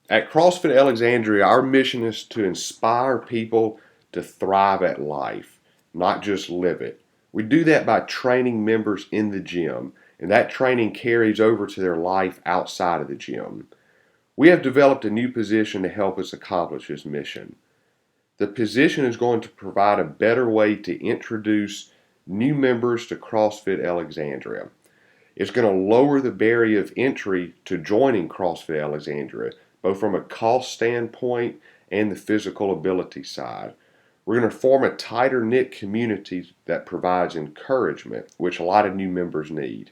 At CrossFit Alexandria, our mission is to inspire people to thrive at life, not just live it. We do that by training members in the gym, and that training carries over to their life outside of the gym. We have developed a new position to help us accomplish this mission. The position is going to provide a better way to introduce new members to CrossFit Alexandria. It's going to lower the barrier of entry to joining CrossFit Alexandria, both from a cost standpoint and the physical ability side. We're going to form a tighter knit community that provides encouragement, which a lot of new members need.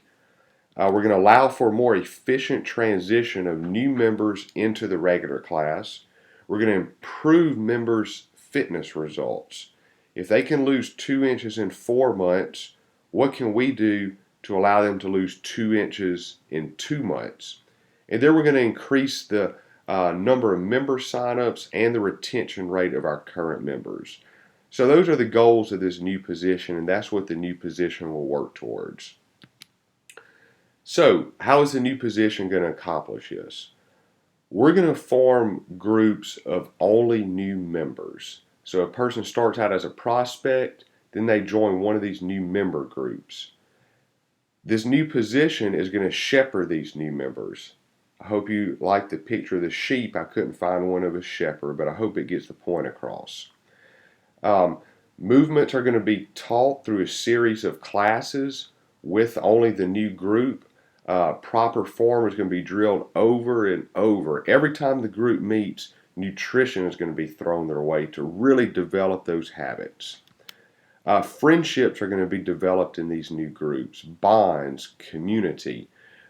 We're going to allow for a more efficient transition of new members into the regular class. We're going to improve members' fitness results. If they can lose 2 inches in 4 months, what can we do to allow them to lose 2 inches in 2 months? And then we're going to increase the number of member signups and the retention rate of our current members. So those are the goals of this new position, and that's what the new position will work towards. So, how is the new position going to accomplish this? We're going to form groups of only new members. So, a person starts out as a prospect, then they join one of these new member groups. This new position is going to shepherd these new members. I hope you like the picture of the sheep. I couldn't find one of a shepherd, but I hope it gets the point across. Movements are going to be taught through a series of classes with only the new group. Proper form is going to be drilled over and over. Every time the group meets, nutrition is going to be thrown their way to really develop those habits. Friendships are going to be developed in these new groups, bonds, community,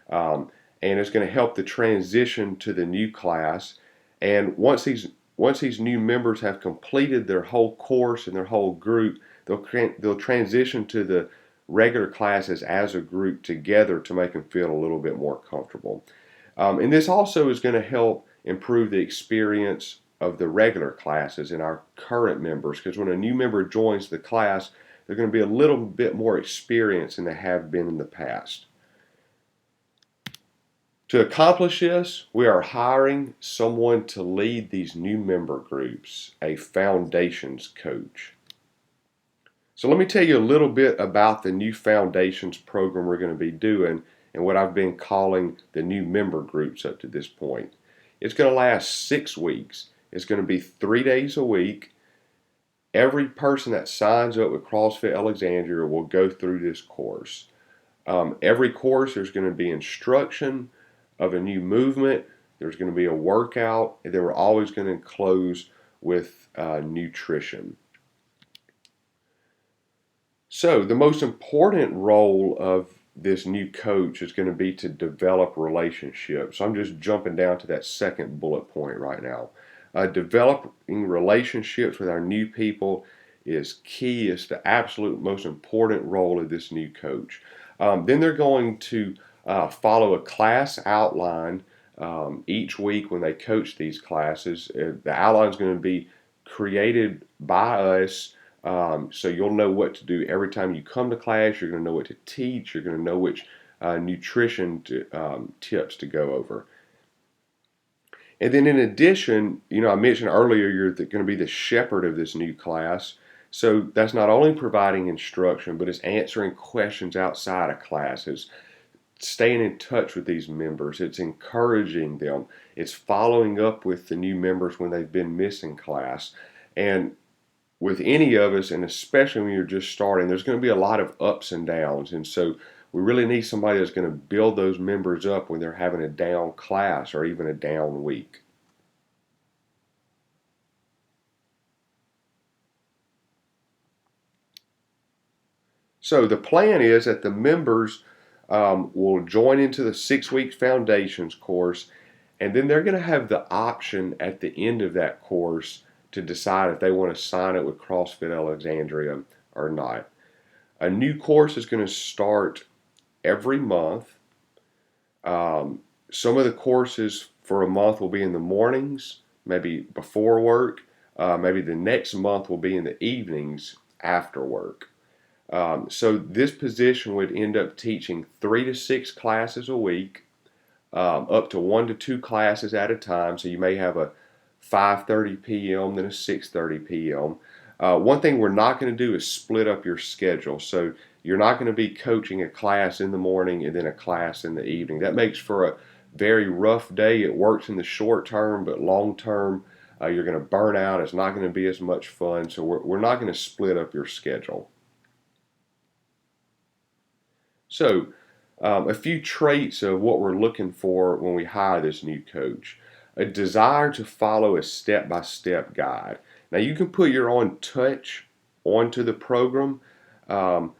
and it's going to help the transition to the new class. And once these new members have completed their whole course and their whole group, they'll transition to the regular classes as a group together to make them feel a little bit more comfortable. And this also is going to help improve the experience of the regular classes in our current members, because when a new member joins the class, they're going to be a little bit more experienced than they have been in the past. To accomplish this, we are hiring someone to lead these new member groups, a foundations coach. So let me tell you a little bit about the new foundations program we're going to be doing and what I've been calling the new member groups up to this point. It's going to last 6 weeks. It's going to be 3 days a week. Every person that signs up with CrossFit Alexandria will go through this course. Every course there's going to be instruction of a new movement. There's going to be a workout, and then we're always going to close with nutrition. So the most important role of this new coach is going to be to develop relationships. So I'm just jumping down to that second bullet point right now. Developing relationships with our new people is key. It's the absolute most important role of this new coach. Then they're going to follow a class outline each week when they coach these classes. The outline is going to be created by us. So you'll know what to do every time you come to class. You're going to know what to teach. You're going to know which nutrition tips to go over. And then in addition, I mentioned earlier you're going to be the shepherd of this new class. So that's not only providing instruction, but it's answering questions outside of classes, staying in touch with these members. It's encouraging them. It's following up with the new members when they've been missing class. And with any of us, and especially when you're just starting, there's going to be a lot of ups and downs. And so we really need somebody that's going to build those members up when they're having a down class or even a down week. So the plan is that the members will join into the 6-week foundations course, and then they're going to have the option at the end of that course to decide if they want to sign up with CrossFit Alexandria or not. A new course is going to start every month. Some of the courses for a month will be in the mornings, maybe before work. Maybe the next month will be in the evenings after work. So this position would end up teaching 3 to 6 classes a week. up to 1 to 2 classes at a time. So you may have a 5:30 p.m. then a 6:30 p.m. One thing we're not going to do is split up your schedule. So you're not going to be coaching a class in the morning and then a class in the evening. That makes for a very rough day. It works in the short term, but long term, you're going to burn out. It's not going to be as much fun. So we're not going to split up your schedule. So, a few traits of what we're looking for when we hire this new coach: a desire to follow a step by step guide. Now, you can put your own touch onto the program, um,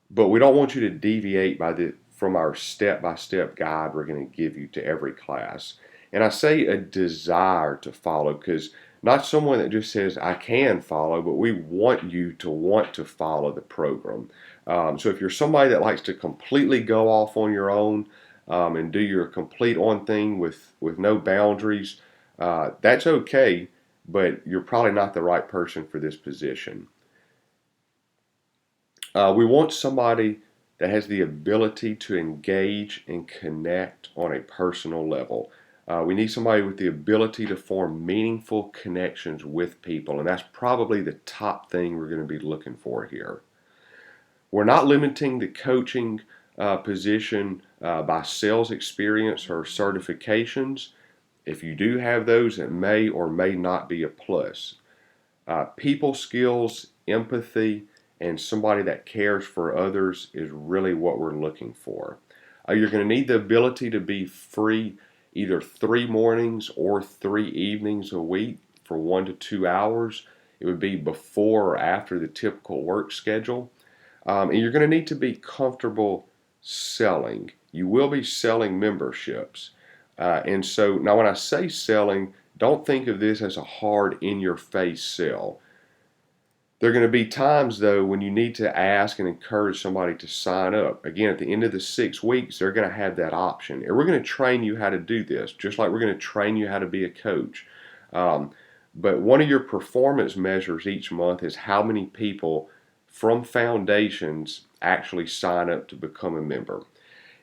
but we don't want you to deviate from our step by step guide we're going to give you to every class. And I say a desire to follow because not someone that just says, I can follow, but we want you to want to follow the program. So if you're somebody that likes to completely go off on your own and do your complete on thing with no boundaries, that's okay, but you're probably not the right person for this position. We want somebody that has the ability to engage and connect on a personal level. We need somebody with the ability to form meaningful connections with people, and that's probably the top thing we're going to be looking for here. We're not limiting the coaching position by sales experience or certifications. If you do have those, it may or may not be a plus. People skills, empathy, and somebody that cares for others is really what we're looking for. You're going to need the ability to be free either 3 mornings or 3 evenings a week for 1 to 2 hours. It would be before or after the typical work schedule. And you're going to need to be comfortable selling. You will be selling memberships. And so now when I say selling, don't think of this as a hard in your face sell. There are going to be times, though, when you need to ask and encourage somebody to sign up. Again, at the end of the 6 weeks, they're going to have that option. And we're going to train you how to do this, just like we're going to train you how to be a coach. But one of your performance measures each month is how many people from Foundations actually sign up to become a member.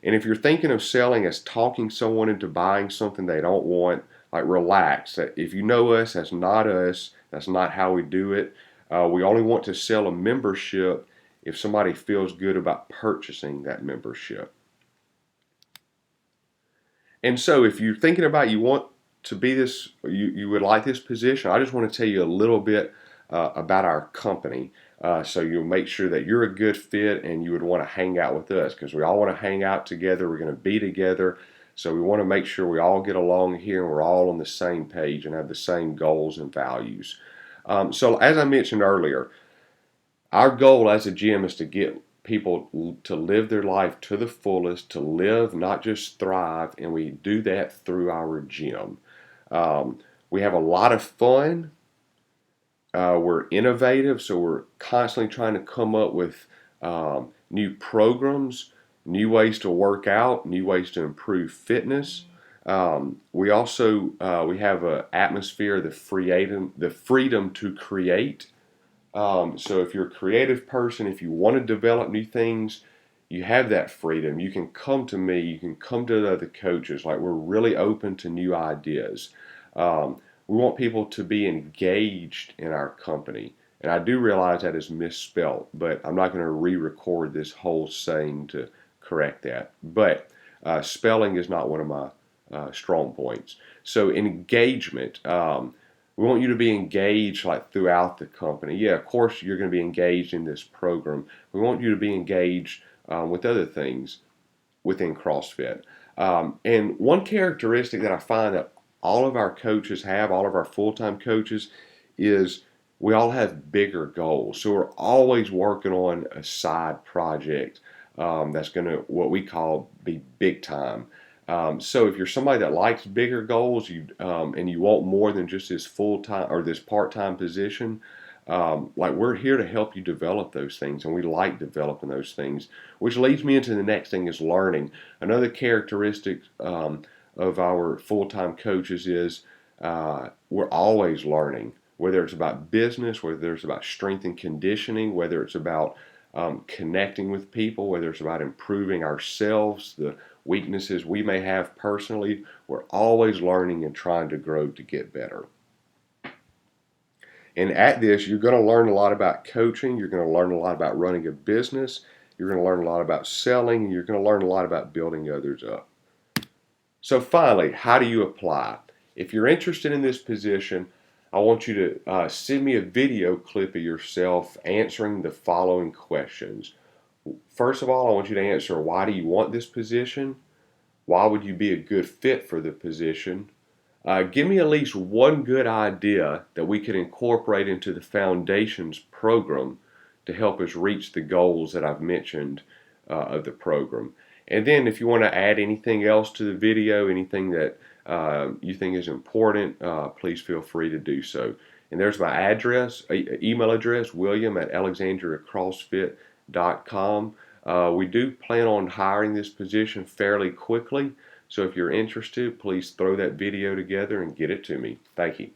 And if you're thinking of selling as talking someone into buying something they don't want, like relax. If you know us, that's not us. That's not how we do it. We only want to sell a membership if somebody feels good about purchasing that membership. And so if you're thinking about you want to be this, you would like this position, I just want to tell you a little bit about our company. So you'll make sure that you're a good fit and you would want to hang out with us because we all want to hang out together. We're going to be together. So we want to make sure we all get along here and we're all on the same page and have the same goals and values. So as I mentioned earlier, our goal as a gym is to get people to live their life to the fullest, to live, not just thrive, and we do that through our gym. We have a lot of fun. We're innovative, so we're constantly trying to come up with new programs, new ways to work out, new ways to improve fitness. We also we have an atmosphere of the freedom to create. So if you're a creative person, if you want to develop new things, you have that freedom. You can come to me, you can come to the other coaches. Like we're really open to new ideas. We want people to be engaged in our company. And I do realize that is misspelt, but I'm not going to re-record this whole saying to correct that. But spelling is not one of my strong points. So engagement. We want you to be engaged like throughout the company. Yeah, of course you're going to be engaged in this program. We want you to be engaged with other things within CrossFit. And one characteristic that I find that all of our coaches have, all of our full-time coaches, is we all have bigger goals. So we're always working on a side project that's going to, what we call, be big time. So if you're somebody that likes bigger goals, and you want more than just this full-time or this part-time position, like we're here to help you develop those things, and we like developing those things, which leads me into the next thing is learning. Another characteristic of our full-time coaches is we're always learning, whether it's about business, whether it's about strength and conditioning, whether it's about connecting with people, whether it's about improving ourselves, the weaknesses we may have personally. We're always learning and trying to grow to get better. And at this, you're going to learn a lot about coaching. You're going to learn a lot about running a business. You're going to learn a lot about selling. You're going to learn a lot about building others up. So finally, how do you apply? If you're interested in this position, I want you to send me a video clip of yourself answering the following questions. First of all, I want you to answer, why do you want this position? Why would you be a good fit for the position? Give me at least one good idea that we could incorporate into the Foundations program to help us reach the goals that I've mentioned of the program. And then if you want to add anything else to the video, anything that you think is important, please feel free to do so. And there's my address, email address, william@alexandriacrossfit.com. We do plan on hiring this position fairly quickly. So if you're interested, please throw that video together and get it to me. Thank you.